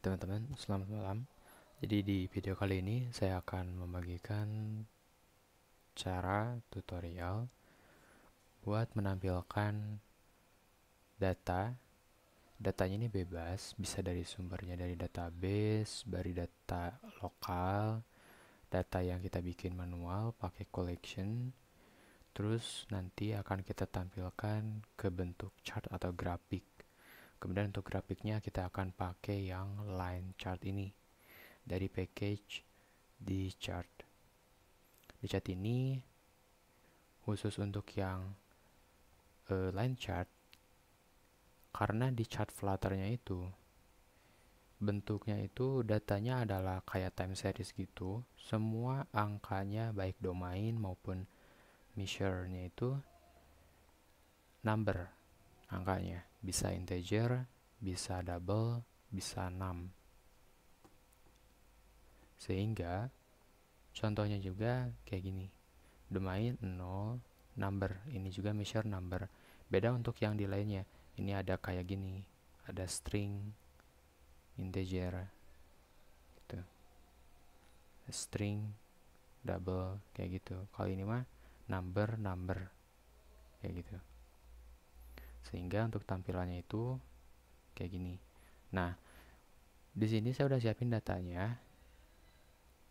teman-teman, selamat malam. Jadi di video kali ini saya akan membagikan cara tutorial buat menampilkan data. Datanya ini bebas, bisa dari sumbernya dari database, dari data lokal, data yang kita bikin manual pakai collection. Terus nanti akan kita tampilkan ke bentuk chart atau grafik. Kemudian untuk grafiknya kita akan pakai yang line chart ini dari package di chart. Di chart ini khusus untuk yang line chart, karena di chart Flutter-nya itu bentuknya itu datanya adalah kayak time series gitu. Semua angkanya baik domain maupun measure-nya itu number angkanya. Bisa integer, bisa double, bisa num. Sehingga contohnya juga kayak gini. Domain 0, number. Ini juga measure number. Beda untuk yang di lainnya. Ini ada kayak gini. Ada string, integer, gitu. String, double, kayak gitu. Kalau ini mah number, number, kayak gitu. Sehingga untuk tampilannya itu kayak gini. Nah, di sini saya udah siapin datanya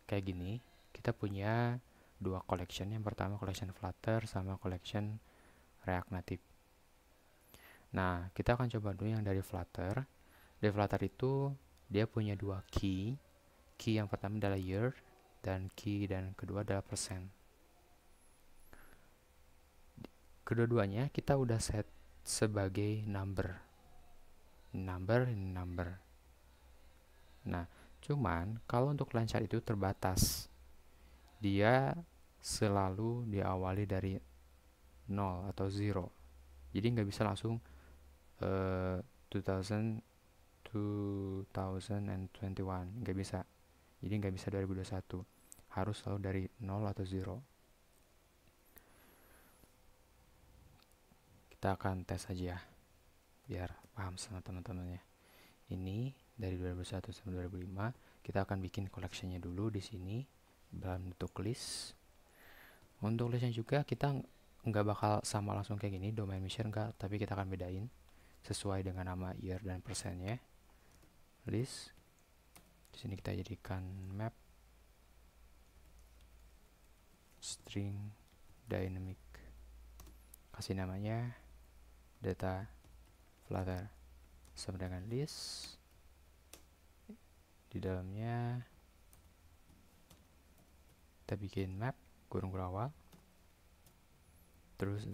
kayak gini. Kita punya dua collection. Yang pertama collection Flutter sama collection React Native. Nah, kita akan coba dulu yang dari Flutter. Dari Flutter itu dia punya dua key. Key yang pertama adalah year dan key dan kedua adalah percent. Kedua-duanya kita udah set sebagai number. Number. Nah, cuman kalau untuk lancar itu terbatas. Dia selalu diawali dari 0 atau 0. Jadi nggak bisa langsung 2000 2021, nggak bisa. Jadi nggak bisa 2021, harus selalu dari 0 atau 0. Kita akan tes aja biar paham sama teman-temannya. Ini dari 2001 sampai 2005. Kita akan bikin collectionnya dulu di sini dalam bentuk list. Untuk listnya juga kita nggak bakal sama langsung kayak gini, domain measure enggak, tapi kita akan bedain sesuai dengan nama year dan persennya. List. Di sini kita jadikan map string dynamic. Kasih namanya data Flutter sama dengan list. Di dalamnya kita bikin map kurung berawal. Terus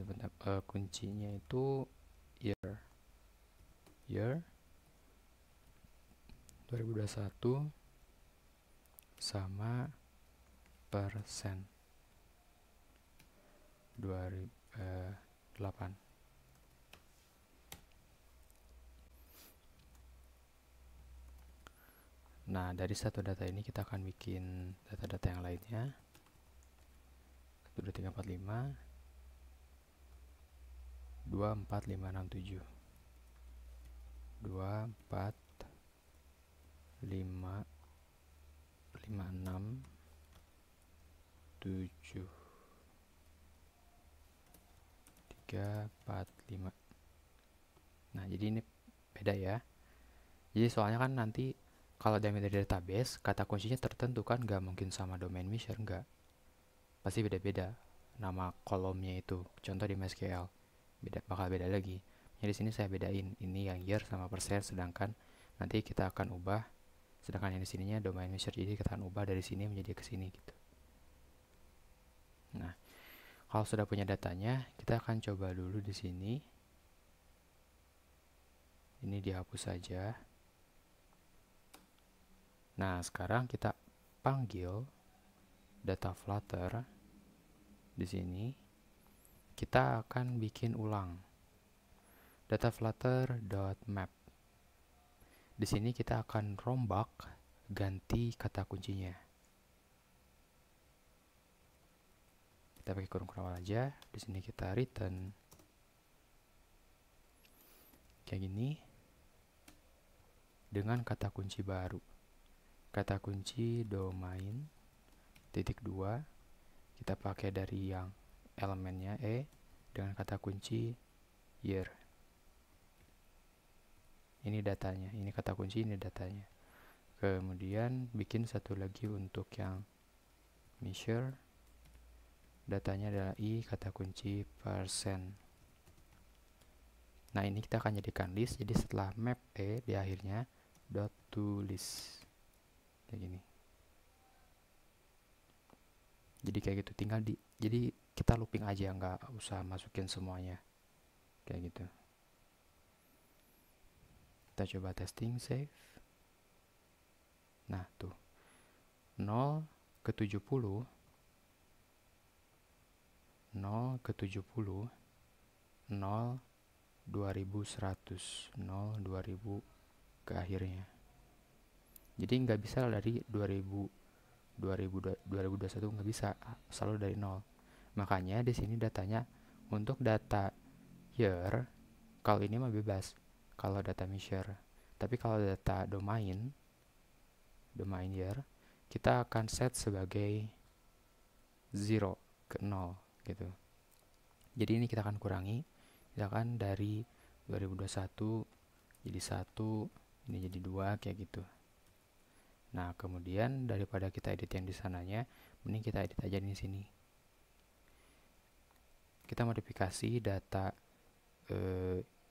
kuncinya itu year 2021 sama persen 2008. Nah, dari satu data ini kita akan bikin data-data yang lainnya. 1, 2, 3, 4, 5 2, 4, 5, 6, 7 2, 4, 5, 6, 7 3, 4, 5. Nah, jadi ini beda ya. Jadi soalnya kan nanti kalau dari database, kata kuncinya tertentu kan nggak mungkin sama domain measure, nggak. Pasti beda-beda nama kolomnya itu. Contoh di MySQL, bakal beda lagi. Jadi di sini saya bedain ini yang year sama persen, sedangkan nanti kita akan ubah, sedangkan yang di sininya domain measure, jadi kita akan ubah dari sini menjadi ke sini gitu. Nah, kalau sudah punya datanya, kita akan coba dulu di sini. Ini dihapus saja. Nah, sekarang kita panggil data Flutter. Di sini kita akan bikin ulang data flutter.map. Di sini kita akan rombak ganti kata kuncinya. Kita pakai kurung awal aja. Di sini kita return kayak gini. dengan kata kunci baru. Kata kunci domain titik 2 kita pakai dari yang elemennya E dengan kata kunci year. Ini datanya, ini kata kunci, ini datanya. Kemudian bikin satu lagi untuk yang measure. Datanya adalah I, kata kunci persen. Nah, ini kita akan jadikan list. Jadi setelah map E di akhirnya dot to list. Kayak gini. Jadi kayak gitu, tinggal jadi kita looping aja, nggak usah masukin semuanya. Kayak gitu. Kita coba testing, save. Nah, tuh. 0 ke 70 0 ke 70 0 2100 0 2000 ke akhirnya. Jadi nggak bisa dari 2021 nggak bisa, selalu dari 0. Makanya di sini datanya untuk data year, kalau ini mah bebas kalau data measure. Tapi kalau data domain year, kita akan set sebagai 0 ke 0 gitu. Jadi ini kita akan kurangi, misalkan dari 2021 jadi 1, ini jadi 2, kayak gitu. Nah, kemudian daripada kita edit yang di sananya, mending kita edit aja di sini. Kita modifikasi data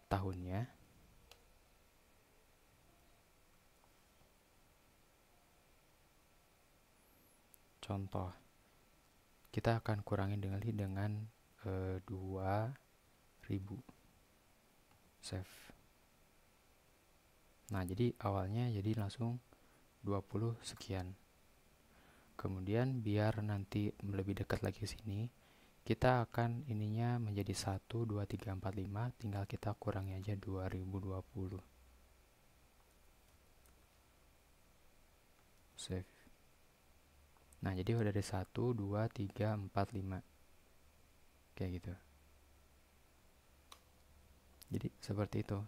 tahunnya. Contoh, kita akan kurangin dengan 2000. Save. Nah, jadi awalnya jadi langsung 20 sekian. Kemudian biar nanti lebih dekat lagi sini, kita akan ininya menjadi 1, 2, 3, 4, 5, tinggal kita kurangi aja 2020. Save. Nah, jadi udah ada 1, 2, 3, 4, 5. Kayak gitu. Jadi seperti itu.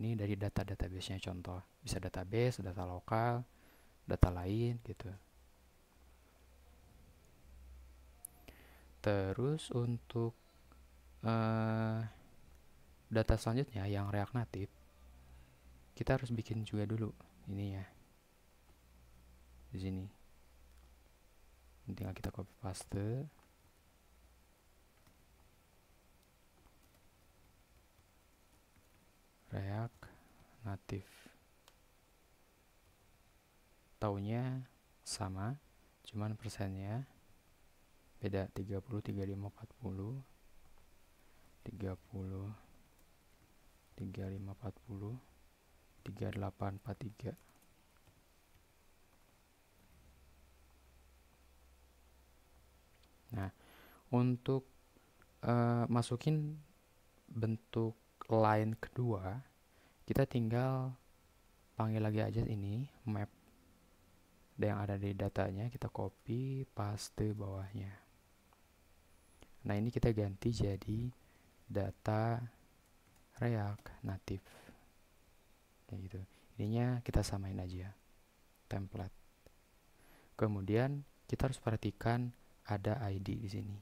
Ini dari database-nya contoh. Bisa database, data lokal, data lain gitu. Terus untuk data selanjutnya yang React Native, kita harus bikin juga dulu ininya di sini. Tinggal kita copy paste. React Native. Tahunnya sama, cuman persennya beda, 30, 35, 40, 30, 35, 40, 38, 43. Nah, untuk masukin bentuk line kedua, kita tinggal panggil lagi aja ini map yang ada di datanya, kita copy paste bawahnya. Nah, ini kita ganti jadi data React Native kayak gitu. Ininya kita samain aja template. Kemudian kita harus perhatikan ada ID di sini.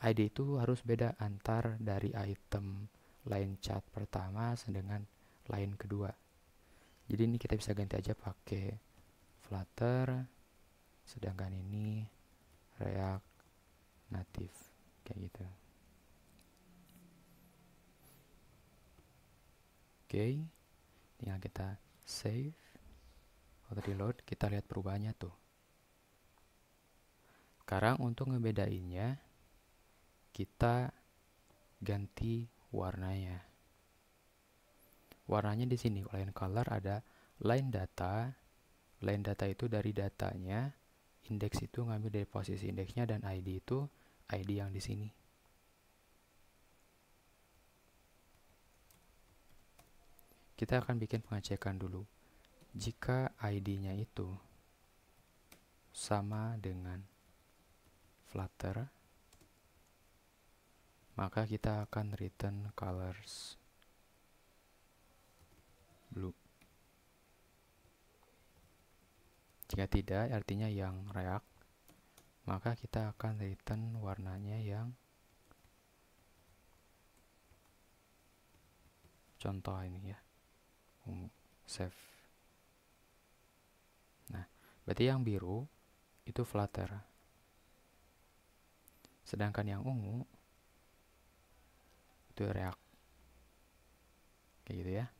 ID itu harus beda antar dari item line chat pertama dengan line kedua. Jadi ini kita bisa ganti aja pakai Flutter, sedangkan ini React Native kayak gitu. Oke, tinggal kita save atau reload, kita lihat perubahannya tuh. Sekarang untuk ngebedainnya, kita ganti warnanya. Warnanya di sini, line color ada line data. Line data itu dari datanya, indeks itu ngambil dari posisi indeksnya, dan ID itu ID yang di sini. Kita akan bikin pengecekan dulu. Jika ID-nya itu sama dengan Flutter, maka kita akan return colors blue. Jika tidak, artinya yang react, maka kita akan return warnanya yang contoh ini ya. Save. Nah, berarti yang biru itu Flutter. Sedangkan yang ungu itu React. Kayak gitu ya.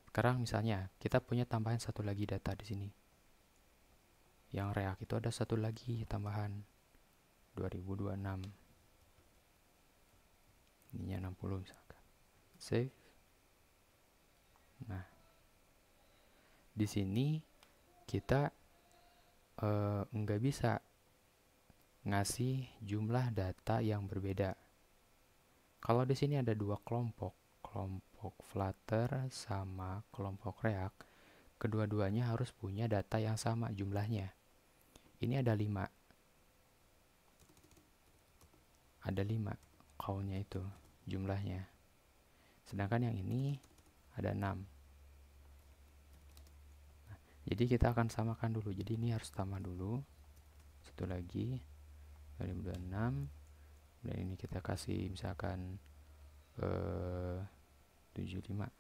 Sekarang misalnya kita punya tambahan satu lagi data di sini. Yang React itu ada satu lagi tambahan 2026. Ininya 60 misalkan. Save. Nah, di sini kita nggak bisa ngasih jumlah data yang berbeda. Kalau di sini ada dua kelompok Flutter sama kelompok React, kedua-duanya harus punya data yang sama jumlahnya. Ini ada 5. Ada 5 count-nya itu jumlahnya. Sedangkan yang ini ada 6. Nah, jadi kita akan samakan dulu. Jadi ini harus tambah dulu. Satu lagi 2026. Dan ini kita kasih misalkan 75.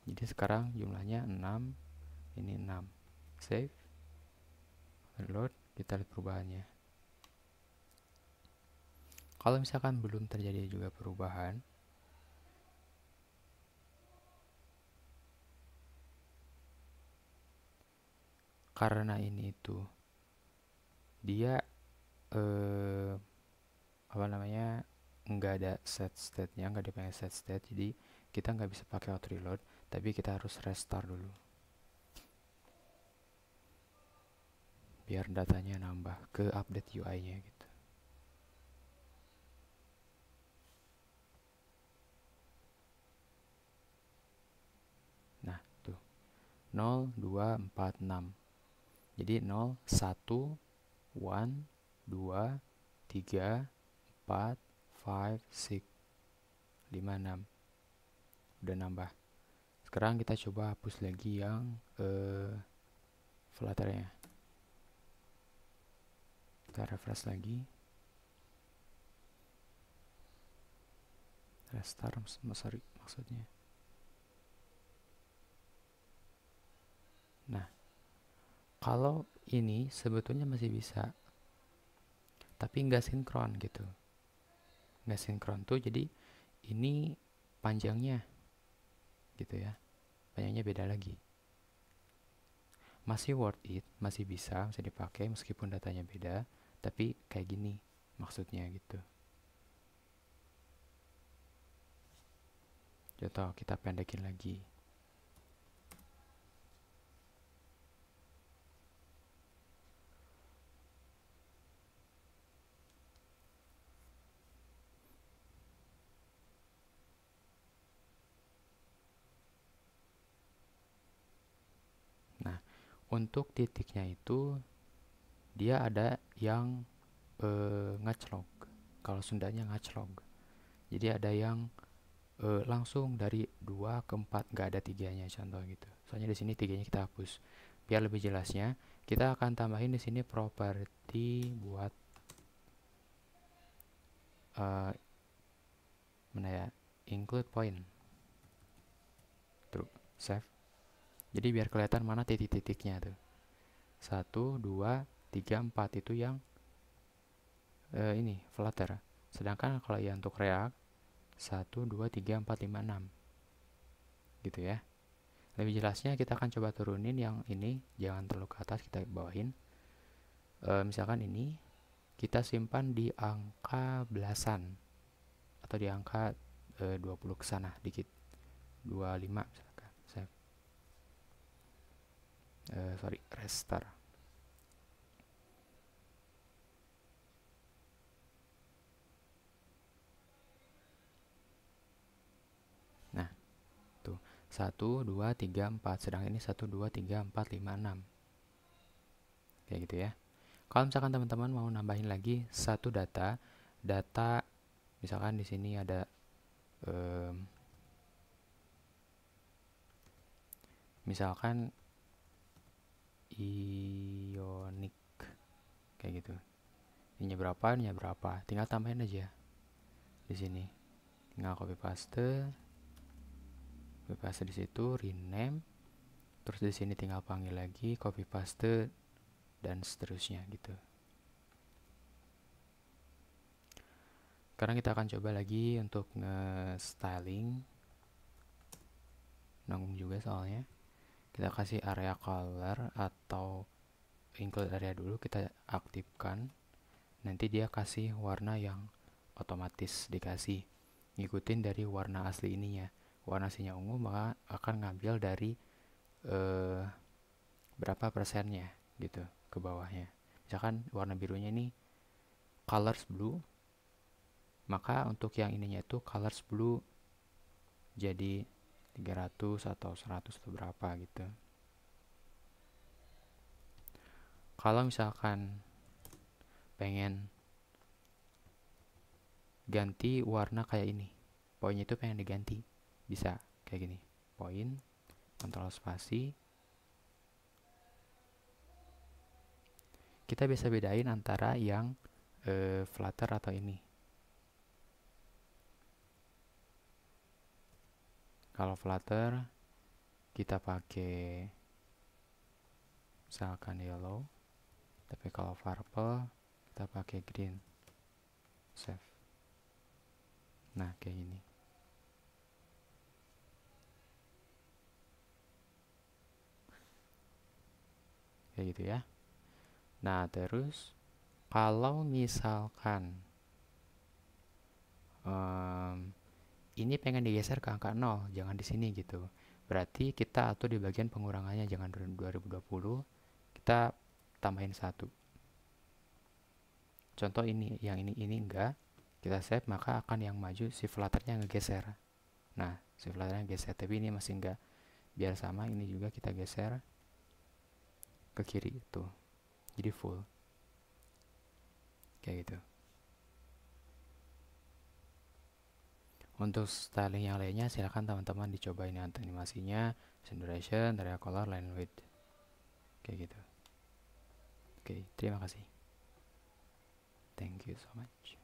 Jadi sekarang jumlahnya 6. Ini 6. Save. Reload. Kita lihat perubahannya. Kalau misalkan belum terjadi juga perubahan, karena ini itu dia nggak ada set state-nya, nggak dipakai set state, jadi kita nggak bisa pakai auto reload, tapi kita harus restart dulu biar datanya nambah ke update UI-nya gitu. Nah, tuh 0, 2, 4, 6. Jadi 0, 1, 1, 2, 3, 4, 5, 6, 5, 6. Udah nambah. Sekarang kita coba hapus lagi yang Flutter-nya. Kita refresh lagi. Restart maksudnya. Nah, kalau ini sebetulnya masih bisa, tapi nggak sinkron gitu. Nggak sinkron tuh, jadi ini panjangnya gitu ya. Panjangnya beda lagi. Masih worth it, masih bisa dipakai meskipun datanya beda, tapi kayak gini maksudnya gitu. Contoh, kita pendekin lagi. Nah, untuk titiknya itu dia ada yang ngaclog. Kalau Sundanya ngaclog. Jadi ada yang langsung dari 2 ke 4, nggak ada 3-nya contoh gitu. Soalnya di sini 3-nya kita hapus. Biar lebih jelasnya, kita akan tambahin di sini properti buat mana ya? Include point. Tuh, save. Jadi biar kelihatan mana titik-titiknya tuh. 1, 2, 3, 4 itu yang ini Flutter. Sedangkan kalau yang untuk React 1, 2, 3, 4, 5, 6 gitu ya. Lebih jelasnya kita akan coba turunin yang ini, jangan terlalu ke atas, kita bawahin. Misalkan ini kita simpan di angka belasan atau di angka 20 ke sana dikit, 25 misalkan. Save. Restart. Nah, tuh 1, 2, 3, 4. Sedang ini 1, 2, 3, 4, 5, 6. Kayak gitu ya. Kalau misalkan teman-teman mau nambahin lagi satu data misalkan di sini ada misalkan Ionic kayak gitu. Ininya berapa, tinggal tambahin aja di sini. Tinggal copy paste di situ, rename, terus di sini tinggal panggil lagi, copy paste, dan seterusnya gitu. Sekarang kita akan coba lagi untuk nge-styling. Nanggung juga soalnya. Kita kasih area color atau include area dulu, kita aktifkan. Nanti dia kasih warna yang otomatis dikasih. Ngikutin dari warna asli ininya. Warna aslinya ungu, maka akan ngambil dari berapa persennya gitu ke bawahnya. Misalkan warna birunya ini colors blue, maka untuk yang ininya itu colors blue jadi 300 atau 100 atau berapa gitu. Kalau misalkan pengen ganti warna kayak ini, poinnya itu pengen diganti, bisa kayak gini, poin, kontrol spasi. Kita bisa bedain antara yang flutter atau ini. Kalau flutter kita pakai misalkan yellow, tapi kalau purple kita pakai green. Save. Nah, kayak gini. Kayak gitu ya. Nah, terus kalau misalkan ini pengen digeser ke angka 0, jangan di sini gitu. Berarti kita atur di bagian pengurangannya, jangan 2020, kita tambahin 1. Contoh ini, yang ini enggak, kita save, maka akan yang maju si flutternya ngegeser. Nah, si flutternya geser, tapi ini masih enggak. Biar sama, ini juga kita geser ke kiri itu. Jadi full. Kayak gitu. Untuk styling yang lainnya silahkan teman-teman dicobain animasinya, duration, area color, line width. Kayak gitu. Oke, terima kasih. Thank you so much.